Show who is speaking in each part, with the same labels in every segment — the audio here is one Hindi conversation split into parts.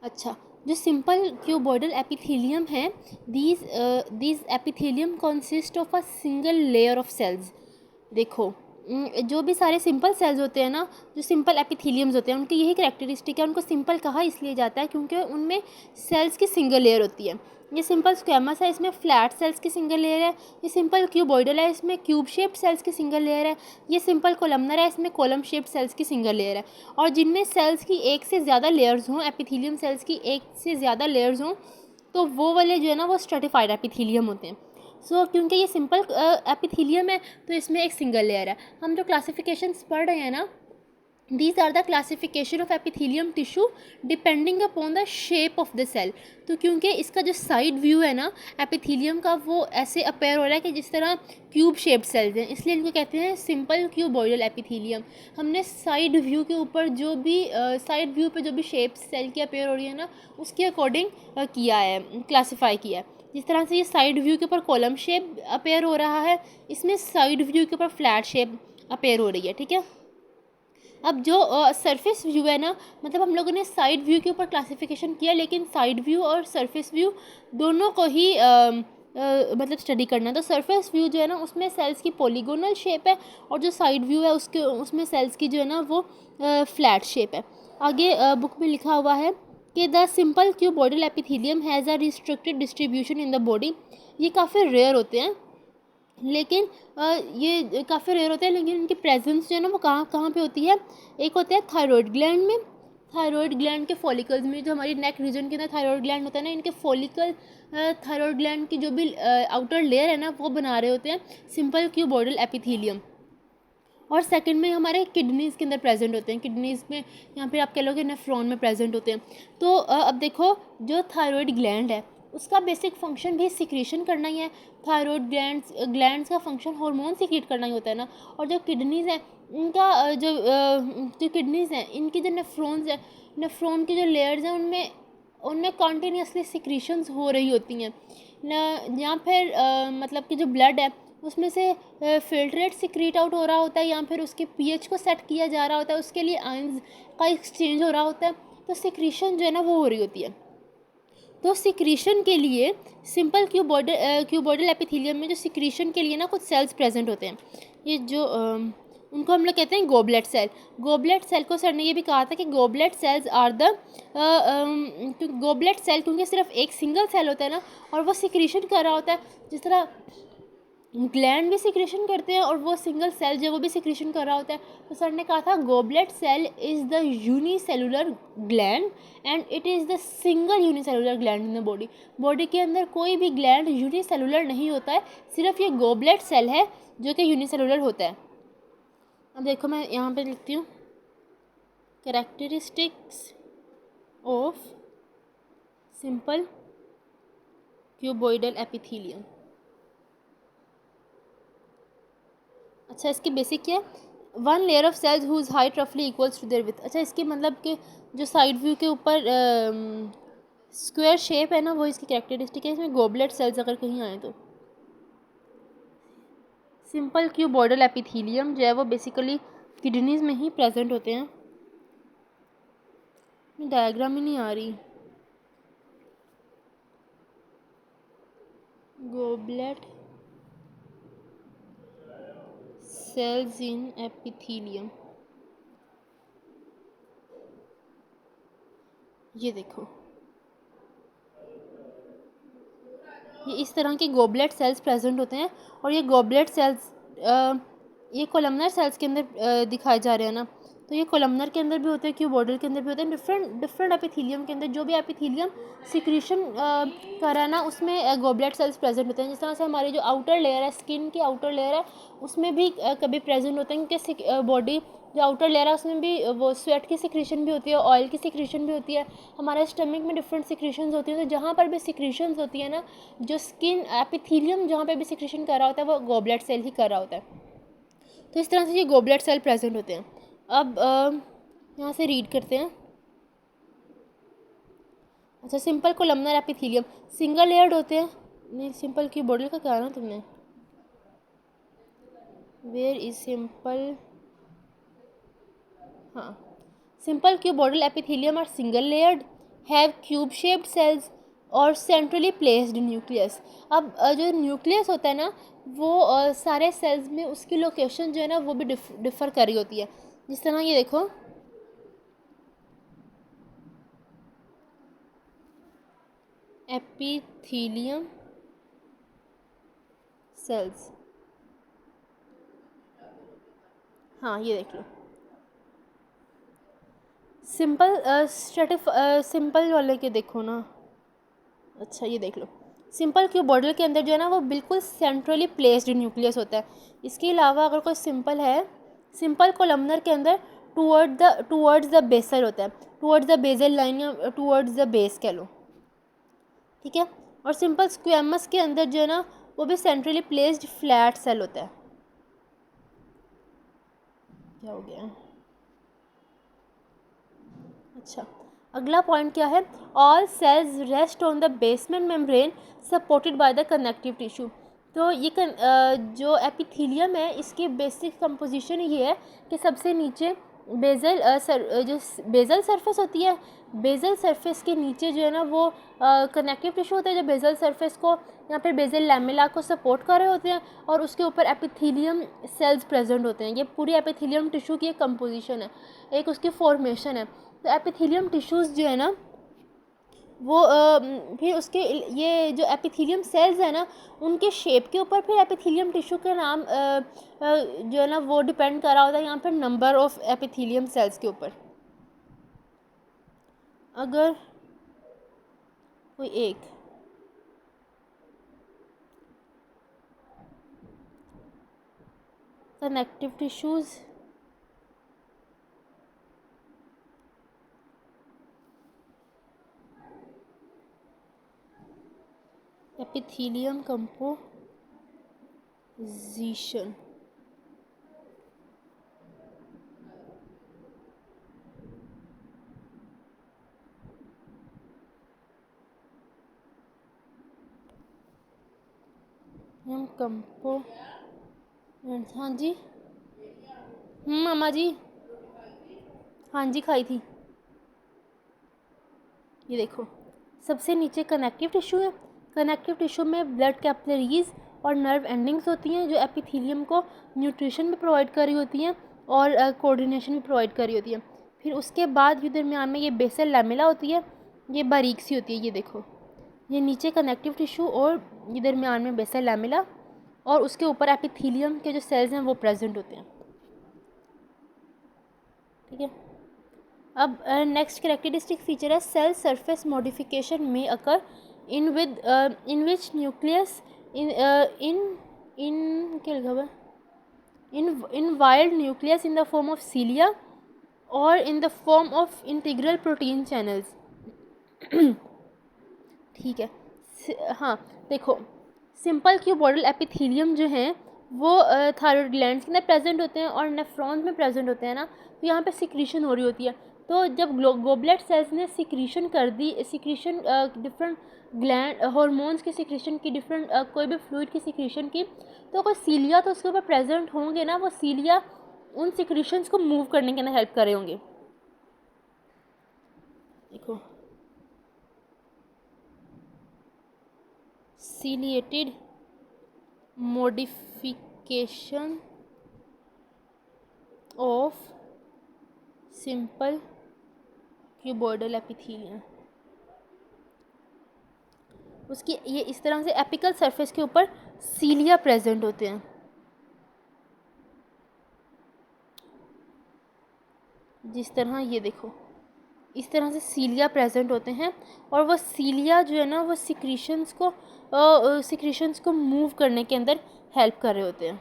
Speaker 1: अच्छा, जो सिंपल क्यूबॉइडल एपिथेलियम है, these epithelium consist of a single layer of cells. देखो, जो भी सारे सिंपल सेल्स होते हैं ना, जो सिंपल एपिथेलियम्स होते हैं, उनकी यही कैरेक्टरिस्टिक है। उनको सिंपल कहा इसलिए जाता है क्योंकि उनमें सेल्स की सिंगल लेयर होती है। ये सिंपल स्क्वैमस है, इसमें फ्लैट सेल्स की सिंगल लेयर है। ये सिंपल क्यूबॉइडल है, इसमें क्यूब शेप्ड सेल्स की सिंगल लेयर है। ये सिंपल कोलमनर है, इसमें कॉलम शेप्ड सेल्स की सिंगल लेयर है। और जिनमें सेल्स की एक से ज़्यादा लेयर्स हों, एपिथेलियम सेल्स की एक से ज़्यादा लेयर्स हों, तो वो वाले जो है ना वो स्ट्रेटिफाइड एपिथेलियम होते हैं। क्योंकि ये सिंपल एपिथेलियम है तो इसमें एक सिंगल लेयर है। हम जो क्लासिफिकेशंस पढ़ रहे हैं ना, these are the classification of epithelium tissue depending upon the shape of the cell. तो क्योंकि इसका जो साइड व्यू है ना एपिथेलियम का, वो ऐसे अपेयर हो रहा है कि जिस तरह क्यूब शेप्ड सेल्स हैं, इसलिए इनको कहते हैं सिंपल क्यूबॉइडल एपिथेलियम। हमने साइड व्यू के ऊपर जो भी साइड व्यू पे जो भी शेप सेल की अपेयर हो रही है ना, उसके अकॉर्डिंग किया है, क्लासीफाई किया है। जिस तरह से ये साइड व्यू के ऊपर कॉलम शेप अपेयर हो रहा है, इसमें साइड व्यू के ऊपर फ्लैट शेप अपेयर हो रही है। ठीक है, अब जो सरफेस व्यू है ना, मतलब हम लोगों ने साइड व्यू के ऊपर क्लासिफिकेशन किया, लेकिन साइड व्यू और सरफेस व्यू दोनों को ही मतलब स्टडी करना है। तो सरफेस व्यू जो है ना, उसमें सेल्स की पॉलीगोनल शेप है, और जो साइड व्यू है उसमें सेल्स की जो है ना वो फ्लैट शेप है। आगे बुक में लिखा हुआ है कि the simple cuboidal epithelium has a restricted distribution in the body. ये काफ़ी रेयर होते हैं, लेकिन ये काफ़ी रेयर होते हैं, लेकिन इनकी प्रेजेंस जो है ना वो कहाँ कहाँ पे होती है। एक होता है थायराइड ग्लैंड में, थायराइड ग्लैंड के फॉलिकल्स में, जो हमारी नेक रीजन के अंदर थायराइड ग्लैंड होता है ना, इनके फॉलिकल थायराइड ग्लैंड की जो भी आउटर लेयर है ना, वो बना रहे होते हैं सिंपल क्यूबॉइडल एपिथेलियम। और सेकंड में हमारे किडनीज़ के अंदर प्रेजेंट होते हैं, किडनीज़ में यहाँ पे आप कह लोगे नेफ्रॉन में प्रेजेंट होते हैं। तो अब देखो, जो थायराइड ग्लैंड है उसका बेसिक फंक्शन भी सिक्रीशन करना ही है। थायराइड ग्लैंड्स का फंक्शन हार्मोन सिक्रीट करना ही होता है ना। और जो किडनीज़ है, इनका जो किडनीज़ हैं, इनकी जो नेफ्रॉन्स है, नेफ्रॉन की जो लेयर्स हैं, उनमें उनमें कॉन्टीन्यूसली सिक्रीशंस हो रही होती हैं न, या फिर मतलब कि जो ब्लड है उसमें से फिल्ट्रेट सिक्रीट आउट हो रहा होता है, या फिर उसके पीएच को सेट किया जा रहा होता है, उसके लिए आयंस का एक्सचेंज हो रहा होता है। तो सिक्रीशन जो है ना वो हो रही होती है। तो सिक्रीशन के लिए सिंपल क्यूबॉइडल एपिथेलियम में जो सिक्रीशन के लिए ना कुछ सेल्स प्रेजेंट होते हैं। ये जो उनको हम लोग कहते हैं गोबलेट सेल। गोबलेट सेल को सर ने ये भी कहा था कि goblet cells are the goblet cell, क्योंकि सिर्फ एक सिंगल सेल होता है ना, और वो सिक्रीशन कर रहा होता है। जिस तरह ग्लैंड भी सिक्रेशन करते हैं और वो सिंगल सेल जो वो भी सिक्रेशन कर रहा होता है। तो सर ने कहा था goblet cell is the unicellular gland and it is the single unicellular gland in the body. Body के अंदर कोई भी ग्लैंड यूनिसेलुलर नहीं होता है, सिर्फ ये गोबलेट सेल है जो कि यूनिसेलुलर होता है। अब देखो, मैं यहाँ पे लिखती हूँ characteristics of simple cuboidal epithelium. अच्छा, इसकी बेसिक क्या है? One layer of cells whose height रफली इक्वल्स टू देयर विथ। अच्छा, इसकी मतलब कि जो साइड व्यू के ऊपर स्क्वायर शेप है ना, वो इसकी कैरेक्टरिस्टिक है। इसमें गोबलेट सेल्स अगर कहीं आए तो सिंपल क्यूबॉइडल एपिथेलियम जो है वो बेसिकली किडनीज में ही प्रेजेंट होते हैं। डायग्राम ही नहीं आ रही। गोबलेट सेल्स इन एपिथेलियम, ये देखो, ये इस तरह के गोबलेट सेल्स प्रेजेंट होते हैं। और ये गोबलेट सेल्स ये कोलमनर सेल्स के अंदर दिखाए जा रहे हैं ना। तो ये कोलमनर के अंदर भी होते हैं, क्यूबॉइडल के अंदर भी होते हैं, डिफरेंट एपिथेलियम के अंदर जो भी एपिथेलियम सिक्रीशन कर रहा है ना, उसमें गोबलेट सेल्स प्रेजेंट होते हैं। जिस तरह से हमारी जो आउटर लेयर है, स्किन की आउटर लेयर है, उसमें भी कभी प्रेजेंट होते हैं, क्योंकि बॉडी जो आउटर लेयर है उसमें भी वो स्वेट की सिक्रीशन भी होती है, ऑयल की सिक्रीशन भी होती है, हमारे स्टमक में डिफरेंट सिक्रीशंस होती हैं। तो जहाँ पर भी सिक्रीशंस होती है ना, जो स्किन एपिथेलियम जहाँ पे भी सिक्रीशन कर रहा होता है वो गोबलेट सेल ही कर रहा होता है। तो इस तरह से ये गोबलेट सेल प्रेजेंट होते हैं। अब यहाँ से रीड करते हैं। अच्छा, simple columnar epithelium single layered होते हैं। नहीं, सिंपल की बॉडी का क्या ना तुमने, वेयर इज सिंपल, हाँ, simple cuboidal epithelium are single layered have cube shaped cells और सेंट्रली प्लेस्ड न्यूक्लियस। अब जो न्यूक्लियस होता है ना वो सारे सेल्स में उसकी लोकेशन जो है ना वो भी डिफ़र कर रही होती है। जिस तरह ये देखो, एपिथेलियम सेल्स, हाँ ये देख लो, सिंपल वाले के देखो ना, अच्छा ये देख लो, सिंपल क्यूबॉइडल के अंदर जो है ना वो बिल्कुल सेंट्रली प्लेस्ड न्यूक्लियस होता है। इसके अलावा अगर कोई सिंपल है, सिंपल कोलमनर के अंदर टूवर्ड्स द बेसल होता है, टूवर्ड्स द बेसल लाइन या टूवर्ड्स द बेस कह लो, ठीक है। और सिंपल स्क्वेमस के अंदर जो है ना वो भी सेंट्रली प्लेस्ड फ्लैट सेल होता है। क्या हो गया, अच्छा अगला पॉइंट क्या है, all cells rest on the basement membrane supported by the connective tissue. तो ये जो एपिथेलियम है इसकी बेसिक कंपोजिशन ये है कि सबसे नीचे जो बेजल सरफेस होती है, बेजल सरफेस के नीचे जो है ना वो कनेक्टिव टिश्यू होता है जो बेजल सरफेस को या फिर बेजल लैमेला को सपोर्ट कर रहे होते हैं, और उसके ऊपर एपिथेलियम सेल्स प्रेजेंट होते हैं। ये पूरी एपिथेलियम टिश्यू की एक कंपोजिशन है, एक उसकी फॉर्मेशन है। तो एपिथेलियम टिश्यूज़ जो है ना वो फिर उसके ये जो एपिथेलियम सेल्स है ना उनके शेप के ऊपर फिर एपिथेलियम टिश्यू का नाम जो है ना वो डिपेंड कर रहा होता है यहाँ पर नंबर ऑफ एपिथेलियम सेल्स के ऊपर। अगर कोई एक कनेक्टिव टिश्यूज़ एपिथेलियम कंपोजिशन, हाँ जी, मामा जी, हाँ जी खाई थी। ये देखो सबसे नीचे कनेक्टिव टिश्यू है, कनेक्टिव टिश्यू में ब्लड कैपिलरीज और नर्व एंडिंग्स होती हैं जो एपिथेलियम को न्यूट्रिशन भी प्रोवाइड कर रही होती हैं और कोऑर्डिनेशन भी प्रोवाइड कर रही होती है। फिर उसके बाद ये दरमियान में ये बेसल लैमेला होती है, ये बारीक सी होती है, ये देखो ये नीचे कनेक्टिव टिश्यू और ये दरमियान में बेसल लैमेला और उसके ऊपर एपिथेलियम के जो सेल्स हैं वो प्रेजेंट होते हैं, ठीक है। अब नेक्स्ट कैरेक्टरिस्टिक फीचर है सेल सरफेस मॉडिफिकेशन में अकर इन विच न्यूक्लियस क्या लिखा हुआ है, in wild nucleus in the form of cilia और in the form of integral protein channels, ठीक है। हाँ देखो सिंपल क्यूबॉइडल एपिथेलियम जो हैं वो थायरॉइड ग्लैंड्स के अंदर प्रेजेंट होते हैं और नेफ्रॉन्स में प्रेजेंट होते हैं ना, तो यहाँ पे सिक्रीशन हो रही होती है। तो जब गोबलेट सेल्स ने सिक्रीशन कर दी, सिक्रीशन डिफरेंट ग्लैंड हार्मोन्स की सिक्रीशन की, डिफरेंट कोई भी फ्लूइड की सिक्रीशन की, तो कोई सीलिया तो उसके ऊपर प्रेजेंट होंगे ना, वो सीलिया उन सिक्रीशंस को मूव करने के अंदर हेल्प कर रहे होंगे। देखो ciliated modification of simple cuboidal epithelium, उसकी ये इस तरह से एपिकल सरफेस के ऊपर सीलिया प्रेजेंट होते हैं, जिस तरह ये देखो इस तरह से सीलिया प्रेजेंट होते हैं और वो सीलिया जो है ना वो सिक्रीशंस को मूव करने के अंदर हेल्प कर रहे होते हैं।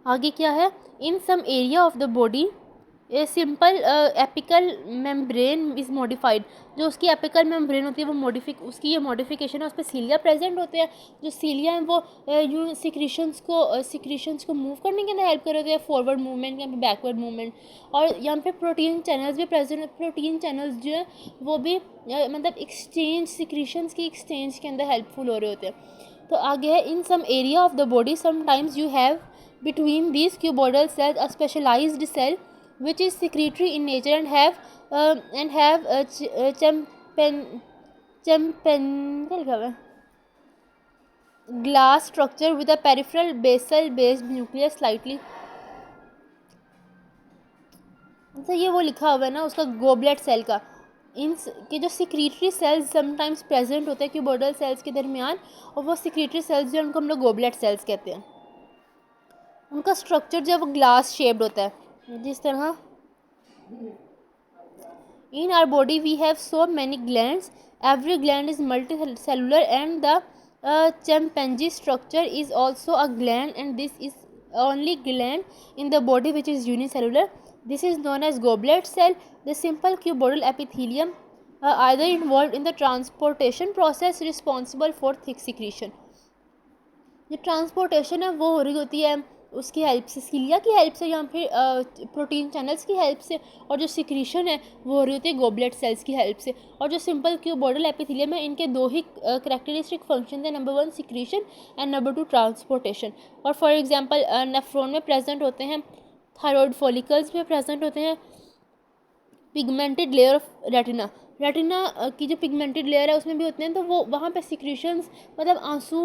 Speaker 1: आगे क्या है, in some area of the body a simple apical membrane is modified, जो उसकी एपिकल मेम्ब्रेन होती है वो उसकी ये मॉडिफिकेशन है, उस पर सीलिया प्रेजेंट होते हैं, जो सीलिया हैं वो यूँ सिक्रीशंस को मूव करने के अंदर हेल्प कर रहे होते हैं, फॉरवर्ड मूवमेंट या फिर बैकवर्ड मूवमेंट। और यहाँ पे प्रोटीन चैनल्स भी प्रेजेंट, प्रोटीन चैनल्स जो है वो भी मतलब एक्सचेंज सिक्रीशंस की एक्सचेंज के अंदर हेल्पफुल हो रहे होते हैं। तो आगे है, in some area of the body sometimes you have between these cuboidal cells a specialized cell which is secretory in nature and have and have क्या लिखा हुआ है, glass structure with a peripheral basal based nucleus slightly, तो ये वो लिखा हुआ है ना उसका गोबलेट सेल का, इन के जो सिक्रीटरी सेल्स समटाइम्स प्रेजेंट होते हैं क्यूबोइडल सेल्स के दरमियान, और वो सिक्रीटरी सेल्स जो है उनको हम लोग गोबलेट सेल्स कहते हैं। उनका स्ट्रक्चर जो है वो ग्लास शेप्ड होता है जिस तरह। In our body we have so many glands. Every gland is multicellular, and the chimpanzee structure is also a gland, and this is only gland in the body which is unicellular. This is known as goblet cell. The simple cuboidal epithelium either involved in the transportation process responsible for thick secretion. जो ट्रांसपोर्टेशन है वो हो रही होती है उसकी हेल्प से, सीलिया की हेल्प से या फिर प्रोटीन चैनल्स की हेल्प से, और जो सिक्रीशन है वो हो रही होती है गोबलेट सेल्स की हेल्प से। और जो सिंपल क्यूबोइडल एपिथेलियम है इनके दो ही करेक्टरिस्टिक फंक्शन है, number 1 secretion and number 2 transportation. और फॉर एग्जांपल नेफ्रॉन में प्रेजेंट होते हैं, थायरॉयड फॉलिकल्स में प्रेजेंट होते हैं pigmented layer of retina. Retina की जो पिगमेंटेड लेयर है उसमें भी होते हैं, तो वो वहाँ पे सिक्रीशंस मतलब आंसू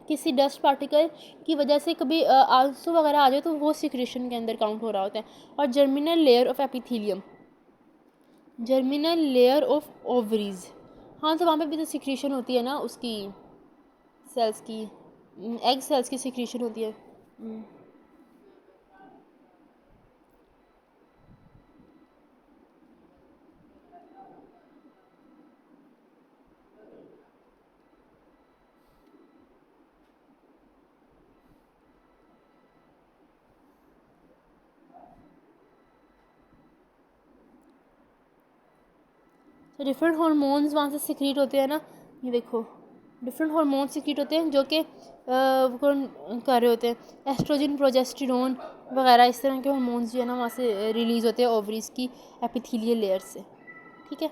Speaker 1: किसी डस्ट पार्टिकल की वजह से कभी आंसू वगैरह आ जाए तो वो सिक्रीशन के अंदर काउंट हो रहा होता है। और germinal layer of epithelium, germinal layer of ovaries, हाँ तो वहाँ पे भी तो सिक्रीशन होती है ना उसकी सेल्स की, एग सेल्स की सिक्रीशन होती है। तो डिफरेंट हार्मोन्स वहाँ से सिक्रीट होते हैं ना, ये देखो डिफरेंट हार्मोन्स सिक्रीट होते हैं जो कि कौन कर रहे होते हैं, एस्ट्रोजन प्रोजेस्टेरोन वगैरह इस तरह के हार्मोन्स जो है ना वहाँ से रिलीज़ होते हैं ओवरीज की एपिथेलियल लेयर से। ठीक है।